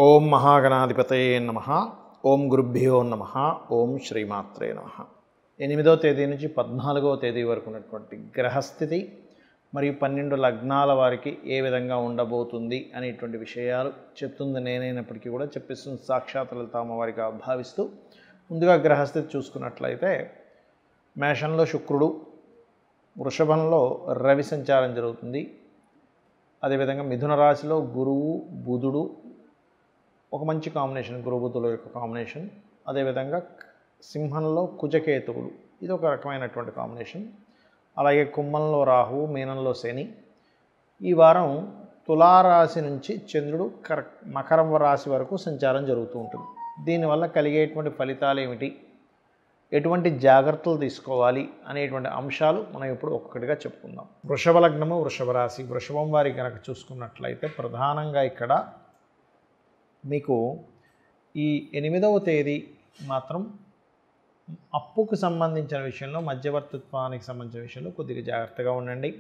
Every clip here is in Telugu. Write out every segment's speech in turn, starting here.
ఓం మహాగణాధిపతయే నమః. ఓం గురుభ్యో నమః. ఓం శ్రీమాత్రే నమః. 8వ తేదీ నుంచి 14వ తేదీ వరకు ఉన్నటువంటి గ్రహస్థితి మరియు 12 లగ్నాల వారికి ఏ విధంగా ఉండబోతుంది అనేటువంటి విషయాలు చెప్తుంది నేనైనప్పటికీ కూడా చెప్పిస్తుంది సాక్షాత్ లలిత అమ్మవారిగా భావిస్తూ ముందుగా గ్రహస్థితి చూసుకున్నట్లయితే మేషంలో శుక్రుడు, వృషభంలో రవి సంచారం జరుగుతుంది. అదేవిధంగా మిథున రాశిలో గురువు, బుధుడు ఒక మంచి కాంబినేషన్, గురు బుధుల యొక్క కాంబినేషన్. అదేవిధంగా సింహంలో కుజకేతువులు, ఇది ఒక రకమైనటువంటి కాంబినేషన్. అలాగే కుంభంలో రాహువు, మీనంలో శని. ఈ వారం తులారాశి నుంచి చంద్రుడు మకరం రాశి వరకు సంచారం జరుగుతూ ఉంటుంది. దీనివల్ల కలిగేటువంటి ఫలితాలు ఏమిటి, ఎటువంటి జాగ్రత్తలు తీసుకోవాలి అనేటువంటి అంశాలు మనం ఇప్పుడు ఒక్కొక్కటిగా చెప్పుకుందాం. వృషభ లగ్నము, వృషభ రాశి. వృషభం వారి కనుక చూసుకున్నట్లయితే ప్రధానంగా ఇక్కడ మీకు ఈ 8వ తేదీ మాత్రం అప్పుకు సంబంధించిన విషయంలో, మధ్యవర్తిత్వానికి సంబంధించిన విషయంలో కొద్దిగా జాగ్రత్తగా ఉండండి.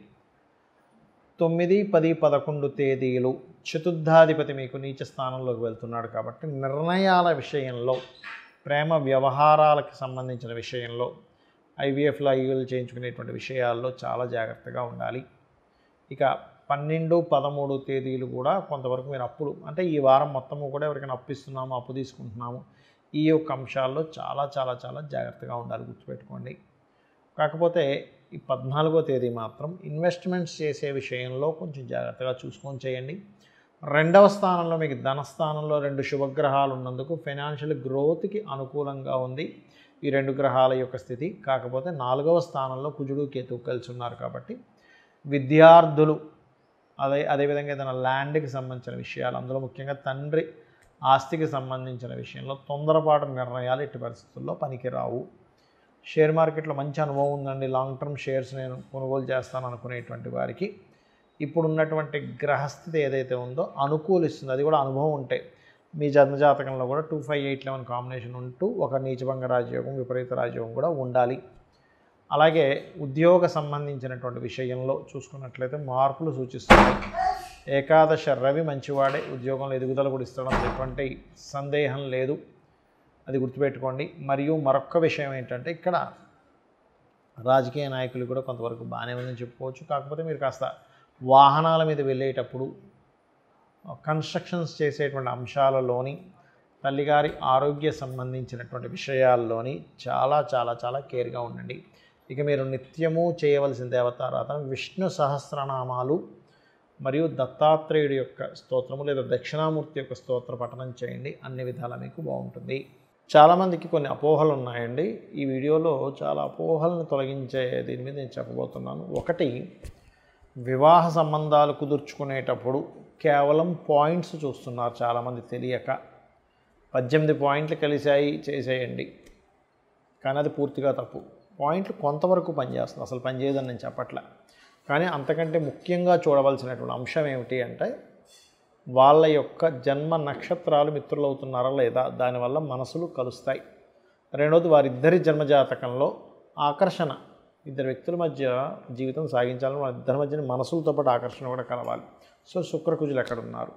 9, 10, 11 తేదీలు చతుర్థాధిపతి మీకు నీచ స్థానంలోకి వెళ్తున్నాడు కాబట్టి నిర్ణయాల విషయంలో, ప్రేమ వ్యవహారాలకు సంబంధించిన విషయంలో, ఐవీఎఫ్లో ఐవీఎల్ చేయించుకునేటువంటి విషయాల్లో చాలా జాగ్రత్తగా ఉండాలి. ఇక 12, 13 తేదీలు కూడా కొంతవరకు మీరు అప్పులు, అంటే ఈ వారం మొత్తము కూడా ఎవరికైనా అప్పు ఇస్తున్నాము, అప్పు తీసుకుంటున్నాము, ఈ యొక్క అంశాల్లో చాలా చాలా చాలా జాగ్రత్తగా ఉండాలి, గుర్తుపెట్టుకోండి. కాకపోతే ఈ 14వ తేదీ మాత్రం ఇన్వెస్ట్మెంట్స్ చేసే విషయంలో కొంచెం జాగ్రత్తగా చూసుకొని చేయండి. 2వ స్థానంలో మీకు ధనస్థానంలో 2 శుభగ్రహాలు ఉన్నందుకు ఫైనాన్షియల్ గ్రోత్కి అనుకూలంగా ఉంది ఈ 2 గ్రహాల యొక్క స్థితి. కాకపోతే 4వ స్థానంలో కుజుడు, కేతువు కలిసి ఉన్నారు కాబట్టి విద్యార్థులు, అదేవిధంగా ఏదైనా ల్యాండ్కి సంబంధించిన విషయాలు, అందులో ముఖ్యంగా తండ్రి ఆస్తికి సంబంధించిన విషయంలో తొందరపాటు నిర్ణయాలు ఎట్టి పరిస్థితుల్లో పనికిరావు. షేర్ మార్కెట్లో మంచి అనుభవం ఉందండి, లాంగ్ టర్మ్ షేర్స్ నేను కొనుగోలు చేస్తాను అనుకునేటువంటి వారికి ఇప్పుడు ఉన్నటువంటి గ్రహస్థితి ఏదైతే ఉందో అనుకూలిస్తుంది. అది కూడా అనుభవం ఉంటే మీ జన్మజాతకంలో కూడా 2, 5, 8, 11 కాంబినేషన్ ఉంటూ ఒక నీచభంగ రాజయోగం, విపరీత రాజయోగం కూడా ఉండాలి. అలాగే ఉద్యోగ సంబంధించినటువంటి విషయంలో చూసుకున్నట్లయితే మార్పులు సూచిస్తున్నాయి. ఏకాదశ రవి మంచివాడే, ఉద్యోగంలో ఎదుగుదల కూడా ఇస్తడం ఎటువంటి సందేహం లేదు, అది గుర్తుపెట్టుకోండి. మరియు మరొక విషయం ఏంటంటే ఇక్కడ రాజకీయ నాయకులు కూడా కొంతవరకు బాగానే ఉందని చెప్పుకోవచ్చు. కాకపోతే మీరు కాస్త వాహనాల మీద వెళ్ళేటప్పుడు, కన్స్ట్రక్షన్స్ చేసేటువంటి అంశాలలోని, తల్లిగారి ఆరోగ్య సంబంధించినటువంటి విషయాల్లోని చాలా చాలా చాలా కేర్గా ఉండండి. ఇక మీరు నిత్యము చేయవలసిన దేవతారాధన విష్ణు సహస్రనామాలు మరియు దత్తాత్రేయుడి యొక్క స్తోత్రము లేదా దక్షిణామూర్తి యొక్క స్తోత్ర పఠనం చేయండి, అన్ని విధాలా మీకు బాగుంటుంది. చాలామందికి కొన్ని అపోహలు ఉన్నాయండి. ఈ వీడియోలో చాలా అపోహలను తొలగించే దీని మీద నేను చెప్పబోతున్నాను. ఒకటి, వివాహ సంబంధాలు కుదుర్చుకునేటప్పుడు కేవలం పాయింట్స్ చూస్తున్నారు చాలామంది తెలియక. 18 పాయింట్లు కలిశాయి చేసేయండి, కానీ అది పూర్తిగా తప్పు. పాయింట్లు కొంతవరకు పనిచేస్తుంది, అసలు పనిచేయదని నేను చెప్పట్లే. కానీ అంతకంటే ముఖ్యంగా చూడవలసినటువంటి అంశం ఏమిటి అంటే వాళ్ళ యొక్క జన్మ నక్షత్రాలు మిత్రులు అవుతున్నారా లేదా, దానివల్ల మనసులు కలుస్తాయి. రెండవది, వారిద్దరి జన్మజాతకంలో ఆకర్షణ, ఇద్దరు వ్యక్తుల మధ్య జీవితం సాగించాలని వాళ్ళ ఇద్దరి మధ్య మనసులతో పాటు ఆకర్షణ కూడా కలవాలి. సో శుక్రకుజులు ఎక్కడున్నారు,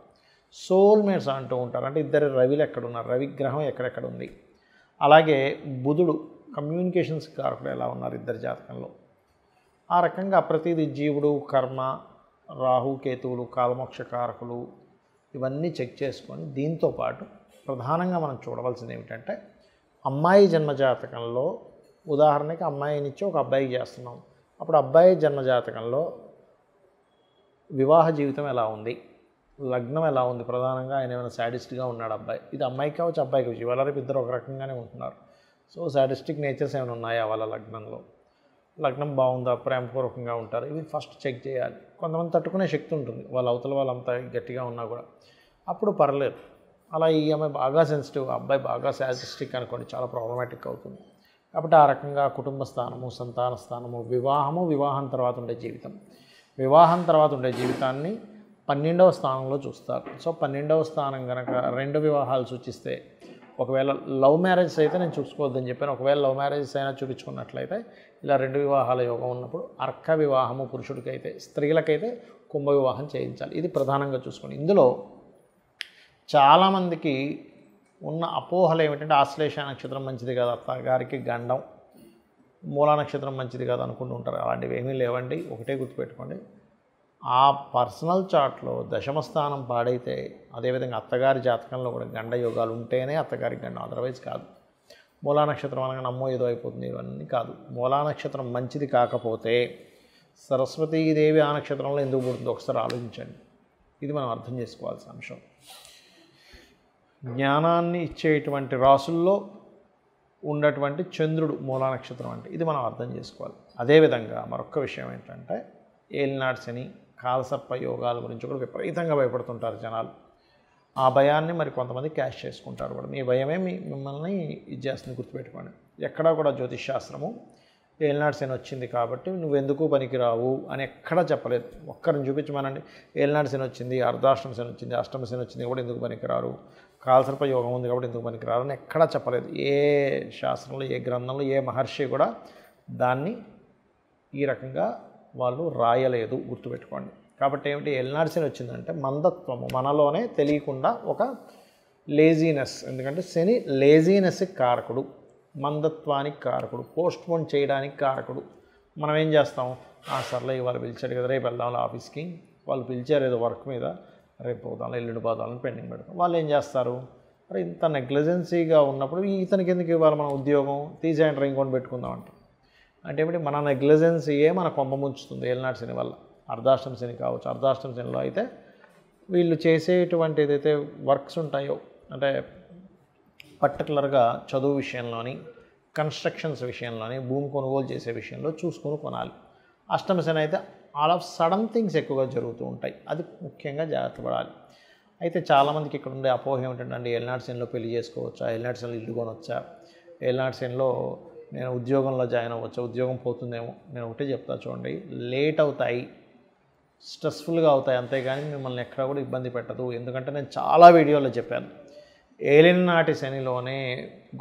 సోల్మేట్స్ అంటూ ఉంటారు, అంటే ఇద్దరు రవిలు ఎక్కడున్నారు, రవిగ్రహం ఎక్కడెక్కడ ఉంది. అలాగే బుధుడు కమ్యూనికేషన్స్ కారకుడు ఎలా ఉన్నారు ఇద్దరి జాతకంలో. ఆ రకంగా ప్రతిదీ జీవుడు, కర్మ, రాహు, కేతువులు, కాలమోక్ష కారకులు, ఇవన్నీ చెక్ చేసుకొని దీంతోపాటు ప్రధానంగా మనం చూడవలసింది ఏమిటంటే అమ్మాయి జన్మజాతకంలో, ఉదాహరణకి అమ్మాయినిచ్చి ఒక అబ్బాయికి చేస్తున్నాం, అప్పుడు అబ్బాయి జన్మజాతకంలో వివాహ జీవితం ఎలా ఉంది, లగ్నం ఎలా ఉంది, ప్రధానంగా ఆయన ఏమైనా శాడిస్ట్గా ఉన్నాడు అబ్బాయి. ఇది అమ్మాయికి కావచ్చు, అబ్బాయికి కావచ్చు, ఇవాళ రేపు ఇద్దరు ఒక రకంగానే ఉంటున్నారు. సో శాడిస్టిక్ నేచర్స్ ఏమైనా ఉన్నాయా వాళ్ళ లగ్నంలో, లగ్నం బాగుందా, ప్రేమపూర్వకంగా ఉంటారు, ఇవి ఫస్ట్ చెక్ చేయాలి. కొంతమంది తట్టుకునే శక్తి ఉంటుంది, వాళ్ళ అవతల వాళ్ళంతా గట్టిగా ఉన్నా కూడా, అప్పుడు పర్లేదు. అలా ఈ అమ్మాయి బాగా సెన్సిటివ్, అబ్బాయి బాగా శాడిస్టిక్ అనుకోండి, చాలా ప్రాబ్లమాటిక్ అవుతుంది. కాబట్టి ఆ రకంగా కుటుంబ స్థానము, సంతాన స్థానము, వివాహము, వివాహం తర్వాత ఉండే జీవితం, వివాహం తర్వాత ఉండే జీవితాన్ని 12వ స్థానంలో చూస్తారు. సో 12వ స్థానం కనుక 2 వివాహాలు సూచిస్తే, ఒకవేళ లవ్ మ్యారేజెస్ అయితే నేను చూసుకోవద్దని చెప్పాను, ఒకవేళ లవ్ మ్యారేజెస్ అయినా చూపించుకున్నట్లయితే ఇలా 2 వివాహాల యోగం ఉన్నప్పుడు అర్క వివాహము పురుషుడికైతే, స్త్రీలకైతే కుంభ వివాహం చేయించాలి. ఇది ప్రధానంగా చూసుకోండి. ఇందులో చాలామందికి ఉన్న అపోహలు ఏమిటంటే ఆశ్లేష నక్షత్రం మంచిది కాదు, అత్తగారికి గండం, మూలా నక్షత్రం మంచిది కాదు అనుకుంటూ ఉంటారు. అలాంటివి ఏమీ లేవండి. ఒకటే గుర్తుపెట్టుకోండి, ఆ పర్సనల్ చార్ట్లో దశమ స్థానం పాడైతే, అదేవిధంగా అత్తగారి జాతకంలో కూడా గండ యోగాలు ఉంటేనే అత్తగారికి గండం, అదర్వైజ్ కాదు. మూలా నక్షత్రం అనగా నమ్మో ఏదో అయిపోతుంది, ఇవన్నీ కాదు. మూలా నక్షత్రం మంచిది కాకపోతే సరస్వతీదేవి ఆ నక్షత్రంలో ఎందుకు పుడుతుందో ఒకసారి ఆలోచించండి. ఇది మనం అర్థం చేసుకోవాల్సిన అంశం. జ్ఞానాన్ని ఇచ్చేటువంటి రాసుల్లో ఉన్నటువంటి చంద్రుడు మూలా నక్షత్రం అంటే ఇది మనం అర్థం చేసుకోవాలి. అదేవిధంగా మరొక విషయం ఏంటంటే ఏలినాటి శని, కాలసర్ప యోగాల గురించి కూడా విపరీతంగా భయపడుతుంటారు జనాలు. ఆ భయాన్ని మరి కొంతమంది క్యాష్ చేసుకుంటారు కూడా. మీ భయమే మిమ్మల్ని ఇది చేస్తుంది, గుర్తుపెట్టుకోండి. ఎక్కడా కూడా జ్యోతిష్ శాస్త్రము ఏలినాటి శని వచ్చింది కాబట్టి నువ్వెందుకు పనికిరావు అని ఎక్కడా చెప్పలేదు. ఒక్కరిని చూపించమనండి, ఏలినాటి శని వచ్చింది, అర్ధాష్టమ శని వచ్చింది, అష్టమ శని వచ్చింది కాబట్టి ఎందుకు పనికిరారు, కాలసర్ప యోగం ఉంది కాబట్టి ఎందుకు పనికిరారు అని ఎక్కడా చెప్పలేదు. ఏ శాస్త్రంలో, ఏ గ్రంథంలో, ఏ మహర్షి కూడా దాన్ని ఈ రకంగా వాళ్ళు రాయలేదు, గుర్తుపెట్టుకోండి. కాబట్టి ఏమిటి, ఏలినాటి శని వచ్చిందంటే మందత్వము, మనలోనే తెలియకుండా ఒక లేజీనెస్. ఎందుకంటే శని లేజీనెస్కి కారకుడు, మందత్వానికి కారకుడు, పోస్ట్ పోన్ చేయడానికి కారకుడు. మనం ఏం చేస్తాం, సర్లే ఇవాళ పిలిచాడు కదా రేపు వెళ్దాం ఆఫీస్కి, వాళ్ళు పిలిచారు ఏదో వర్క్ మీద, రేపు పోదాం ఎల్లుండి పోదామని పెండింగ్ పెడతాం. వాళ్ళు ఏం చేస్తారు, మరి ఇంత నెగ్లిజెన్సీగా ఉన్నప్పుడు ఇతనికి ఎందుకు ఇవ్వాలి మనం ఉద్యోగం, తీసేయండి ఇంకొని పెట్టుకుందాం అంటాం. అంటే ఏమిటి, మన నెగ్లిజెన్సీయే మన కొంప ముంచుతుంది ఏలినాటి శని వల్ల. అర్ధాష్టమ శని కావచ్చు, అర్ధాష్టమ శనిలో అయితే వీళ్ళు చేసేటువంటి ఏదైతే వర్క్స్ ఉంటాయో, అంటే పర్టికులర్గా చదువు విషయంలోని, కన్స్ట్రక్షన్స్ విషయంలోని, భూమి కొనుగోలు చేసే విషయంలో చూసుకొని కొనాలి. అష్టమ శని అయితే ఆల్ ఆఫ్ సడన్ థింగ్స్ ఎక్కువగా జరుగుతూ ఉంటాయి, అది ముఖ్యంగా జాగ్రత్త పడాలి. అయితే చాలామందికి ఇక్కడ ఉండే అపోహ ఏమిటంటే ఏలినాటి శనిలో పెళ్లి చేసుకోవచ్చా, ఏలినాటి శనిలో ఇల్లు కొనవచ్చా, ఏలినాటి శనిలో నేను ఉద్యోగంలో జాయిన్ అవ్వచ్చా, ఉద్యోగం పోతుందేమో. నేను ఒకటే చెప్తా చూడండి, లేట్ అవుతాయి, స్ట్రెస్ఫుల్గా అవుతాయి, అంతేగాని మిమ్మల్ని ఎక్కడ కూడా ఇబ్బంది పెట్టదు. ఎందుకంటే నేను చాలా వీడియోలో చెప్పాను, ఏలినాటి శనిలోనే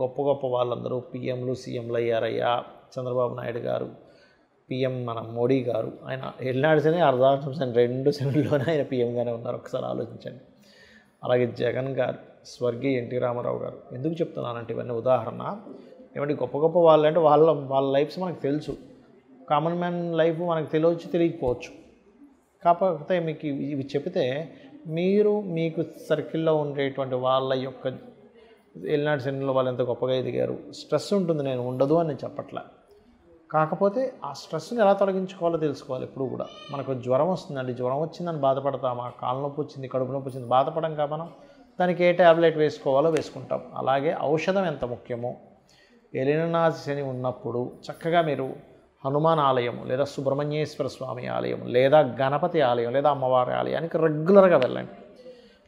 గొప్ప గొప్ప వాళ్ళందరూ పిఎంలు సీఎంలు అయ్యారయ్యా. చంద్రబాబు నాయుడు గారు పిఎం, మన మోడీ గారు, ఆయన ఏలినాటి శని, అర్ధాష్టమ శని రెండు శనిలోనే ఆయన పిఎంగానే ఉన్నారు, ఒకసారి ఆలోచించండి. అలాగే జగన్ గారు, స్వర్గీయ ఎన్టీ రామారావు గారు. ఎందుకు చెప్తున్నానంటే ఇవన్నీ ఉదాహరణ, ఏమంటే గొప్ప గొప్ప వాళ్ళంటే వాళ్ళ లైఫ్స్ మనకు తెలుసు, కామన్ మ్యాన్ లైఫ్ మనకు తెలియచ్చు తెలియకపోవచ్చు. కాకపోతే మీకు ఇవి చెప్తే మీరు మీకు సర్కిల్లో ఉండేటువంటి వాళ్ళ యొక్క ఏలినాటి శనిలో వాళ్ళు ఎంత గొప్పగా ఎదిగారు, స్ట్రెస్ ఉంటుంది, నేను ఉండదు అని చెప్పట్లే. కాకపోతే ఆ స్ట్రెస్ని ఎలా తొలగించుకోవాలో తెలుసుకోవాలి. ఎప్పుడు కూడా మనకు జ్వరం వస్తుందండి, జ్వరం వచ్చిందని బాధపడతామా, కాళ్ళ నొప్పి వచ్చింది, కడుపు నొప్పి వచ్చింది బాధపడం కా మనం, దానికి ఏ ట్యాబ్లెట్ వేసుకోవాలో వేసుకుంటాం. అలాగే ఔషధం ఎంత ముఖ్యమో, ఏలినాటి శని ఉన్నప్పుడు చక్కగా మీరు హనుమాన్ ఆలయం, లేదా సుబ్రహ్మణ్యేశ్వర స్వామి ఆలయం, లేదా గణపతి ఆలయం, లేదా అమ్మవారి ఆలయానికి రెగ్యులర్గా వెళ్ళండి.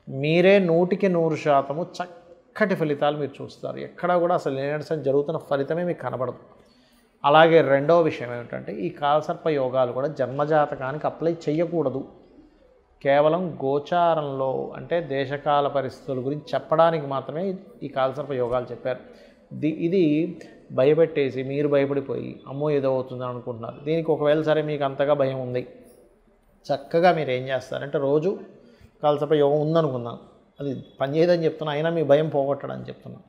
మీరే 100% చక్కటి ఫలితాలు మీరు చూస్తారు. ఎక్కడా కూడా అసలు ఏలినాటి శని జరుగుతున్న ఫలితమే మీకు కనబడదు. అలాగే రెండవ విషయం ఏమిటంటే ఈ కాలసర్ప యోగాలు కూడా జన్మజాతకానికి అప్లై చేయకూడదు. కేవలం గోచారంలో, అంటే దేశకాల పరిస్థితుల గురించి చెప్పడానికి మాత్రమే ఈ కాలసర్ప యోగాలు చెప్పారు. ఇది భయపెట్టేసి మీరు భయపడిపోయి అమ్మో ఏదో అవుతుందని అనుకుంటున్నారు. దీనికి ఒకవేళ సరే మీకు అంతగా భయం ఉంది, చక్కగా మీరు ఏం చేస్తారంటే రోజు కాలసర్ప యోగం ఉందనుకుందాం, అది పనిచేయదని చెప్తున్నా, అయినా మీ భయం పోగొట్టడని చెప్తున్నాను.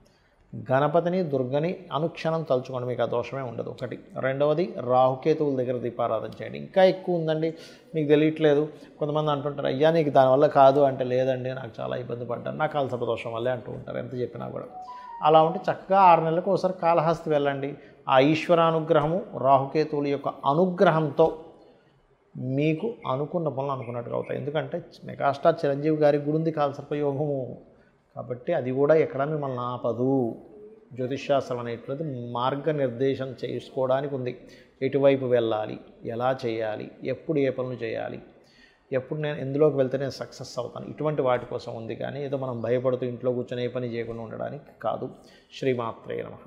గణపతిని, దుర్గని అనుక్షణం తలుచుకోండి, మీకు ఆ దోషమే ఉండదు. ఒకటి. రెండవది, రాహుకేతువుల దగ్గర దీపారాధన చేయండి. ఇంకా ఎక్కువ ఉందండి, మీకు తెలియట్లేదు, కొంతమంది అంటుంటారు అయ్యా నీకు దానివల్ల కాదు అంటే, లేదండి నాకు చాలా ఇబ్బంది పడ్డాను, నాకు కాలసర్ప దోషం వల్లే అంటూ ఉంటారు ఎంత చెప్పినా కూడా. అలా ఉంటే చక్కగా 6 నెలలకు ఒకసారి కాళహస్తి వెళ్ళండి. ఆ ఈశ్వరానుగ్రహము, రాహుకేతువుల యొక్క అనుగ్రహంతో మీకు అనుకున్న పనులు అనుకున్నట్టుగా అవుతాయి. ఎందుకంటే మెగాస్టార్ చిరంజీవి గారికి కూడా ఉంది కాలసర్ప యోగము, కాబట్టి అది కూడా ఎక్కడ మిమ్మల్ని ఆపదు. జ్యోతిష్శాస్త్రం అనేటువంటిది మార్గనిర్దేశం చేసుకోవడానికి ఉంది. ఎటువైపు వెళ్ళాలి, ఎలా చేయాలి, ఎప్పుడు ఏ పనులు చేయాలి, ఎప్పుడు నేను ఎందులోకి వెళ్తే నేను సక్సెస్ అవుతాను, ఇటువంటి వాటి కోసం ఉంది. కానీ ఏదో మనం భయపడుతూ ఇంట్లో కూర్చొని ఏ పని చేయకుండా ఉండడానికి కాదు. శ్రీమాత్రే నమః.